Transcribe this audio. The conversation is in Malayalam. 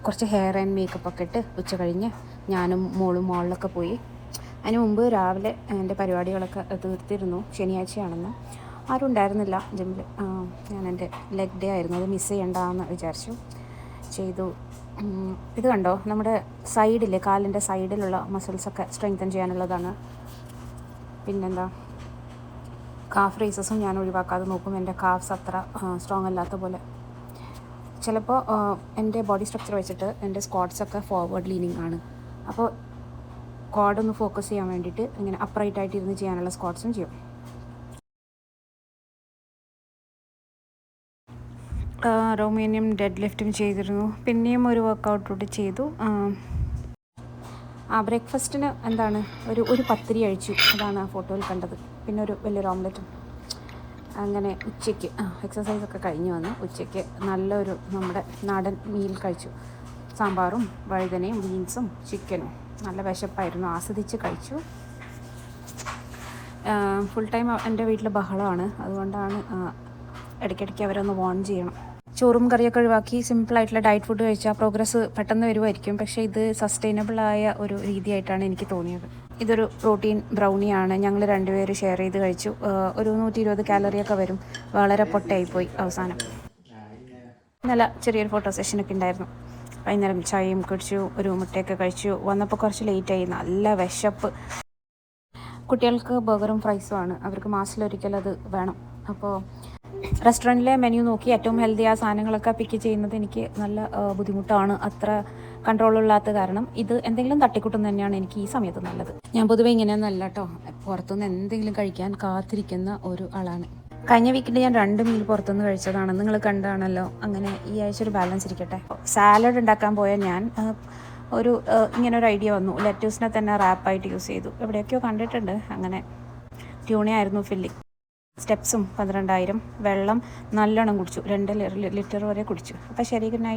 കുറച്ച് ഹെയർ ആൻഡ് മേക്കപ്പ് ഒക്കെ ഇട്ട് ഉച്ച കഴിഞ്ഞ് ഞാനും മോളിലൊക്കെ പോയി. അതിന് മുമ്പ് രാവിലെ എൻ്റെ പരിപാടികളൊക്കെ തീർത്തിരുന്നു. ശനിയാഴ്ചയാണെന്ന് ആരും ഉണ്ടായിരുന്നില്ല ജിമ്മിൽ. ഞാൻ എൻ്റെ ലെഗ് ഡേ ആയിരുന്നു, അത് മിസ് ചെയ്യണ്ടെന്ന് വിചാരിച്ചു, ചെയ്തു. ഇത് കണ്ടോ, നമ്മുടെ സൈഡിൽ, കാലിൻ്റെ സൈഡിലുള്ള മസിൽസൊക്കെ സ്ട്രെങ്തൻ ചെയ്യാനുള്ളതാണ്. പിന്നെന്താ, കാഫ് റേസസും ഞാൻ ഒഴിവാക്കാതെ നോക്കും. എൻ്റെ കാഫ്സ് അത്ര സ്ട്രോങ് അല്ലാത്ത പോലെ. ചിലപ്പോൾ എൻ്റെ ബോഡി സ്ട്രക്ചർ വെച്ചിട്ട് എൻ്റെ സ്ക്വാട്ട്സൊക്കെ ഫോർവേഡ് ലീനിങ് ആണ്. അപ്പോൾ ക്വാഡൊന്ന് ഫോക്കസ് ചെയ്യാൻ വേണ്ടിയിട്ട് ഇങ്ങനെ അപ്രൈറ്റായിട്ട് ഇരുന്ന് ചെയ്യാനുള്ള സ്ക്വാട്ട്സും ചെയ്യും. റൊമേനിയം ഡെഡ് ലിഫ്റ്റും ചെയ്തിരുന്നു. പിന്നെയും ഒരു വർക്കൗട്ട് കൂടി ചെയ്തു. ബ്രേക്ക്ഫാസ്റ്റിന് എന്താണ്, ഒരു പത്തിരി കഴിച്ചു, അതാണ് ആ ഫോട്ടോയിൽ കണ്ടത്. പിന്നെ ഒരു വലിയൊരു ഓംലെറ്റും. അങ്ങനെ ഉച്ചയ്ക്ക് എക്സസൈസൊക്കെ കഴിഞ്ഞ് വന്ന് ഉച്ചയ്ക്ക് നല്ലൊരു നമ്മുടെ നാടൻ മീൽ കഴിച്ചു. സാമ്പാറും വഴുതനയും ബീൻസും ചിക്കനും. നല്ല വിശപ്പായിരുന്നു, ആസ്വദിച്ച് കഴിച്ചു. ഫുൾ ടൈം എൻ്റെ വീട്ടിൽ ബഹളമാണ്, അതുകൊണ്ടാണ് ഇടയ്ക്കിടയ്ക്ക് അവരൊന്ന് വാൺ ചെയ്യണം. ചോറും കറിയൊക്കെ ഒഴിവാക്കി സിമ്പിളായിട്ടുള്ള ഡയറ്റ് ഫുഡ് കഴിച്ചാൽ പ്രോഗ്രസ് പെട്ടെന്ന് വരുമായിരിക്കും. പക്ഷേ ഇത് സസ്റ്റൈനബിളായ ഒരു രീതിയായിട്ടാണ് എനിക്ക് തോന്നിയത്. ഇതൊരു പ്രോട്ടീൻ ബ്രൗണിയാണ്. ഞങ്ങൾ രണ്ടുപേരും ഷെയർ ചെയ്ത് കഴിച്ചു. ഒരു 120 കാലറിയൊക്കെ വരും. വളരെ പൊട്ടയായിപ്പോയി അവസാനം. നല്ല ചെറിയൊരു ഫോട്ടോ സെഷനൊക്കെ ഉണ്ടായിരുന്നു. വൈകുന്നേരം ചായയും കുടിച്ചു, ഒരു മുട്ടയൊക്കെ കഴിച്ചു. വന്നപ്പോൾ കുറച്ച് ലേറ്റായി, നല്ല വിശപ്പ്. കുട്ടികൾക്ക് ബർഗറും ഫ്രൈസും ആണ്, അവർക്ക് മാസത്തിലൊരിക്കൽ അത് വേണം. അപ്പോൾ റെസ്റ്റോറൻറ്റിലെ മെനു നോക്കി ഏറ്റവും ഹെൽത്തി ആ സാധനങ്ങളൊക്കെ പിക്ക് ചെയ്യുന്നത് എനിക്ക് നല്ല ബുദ്ധിമുട്ടാണ്, അത്ര കൺട്രോളില്ലാത്ത കാരണം. ഇത് എന്തെങ്കിലും തട്ടിക്കൂട്ടും തന്നെയാണ് എനിക്ക് ഈ സമയത്ത് നല്ലത്. ഞാൻ പൊതുവേ ഇങ്ങനെയൊന്നല്ല കേട്ടോ, പുറത്തുനിന്ന് എന്തെങ്കിലും കഴിക്കാൻ കാത്തിരിക്കുന്ന ഒരു ആളാണ്. കഴിഞ്ഞ വീക്കിൽ ഞാൻ 2 മീൽ പുറത്തുനിന്ന് കഴിച്ചതാണ്, നിങ്ങൾ കണ്ടാണല്ലോ. അങ്ങനെ ഈ ആഴ്ച ഒരു ബാലൻസ് ഇരിക്കട്ടെ. സാലഡ് ഉണ്ടാക്കാൻ പോയ ഞാൻ ഇങ്ങനെ ഒരു ഐഡിയ വന്നു. ലെറ്റ്യൂസിനെ തന്നെ റാപ്പായിട്ട് യൂസ് ചെയ്തു. എവിടെയൊക്കെയോ കണ്ടിട്ടുണ്ട്. അങ്ങനെ ട്യൂണയായിരുന്നു ഫില്ലിങ്. സ്റ്റെപ്സും 12,000. വെള്ളം നല്ലോണം കുടിച്ചു, 2 ലിറ്റർ വരെ കുടിച്ചു. അപ്പോൾ ശരി, ഗുഡ് നൈറ്റ്.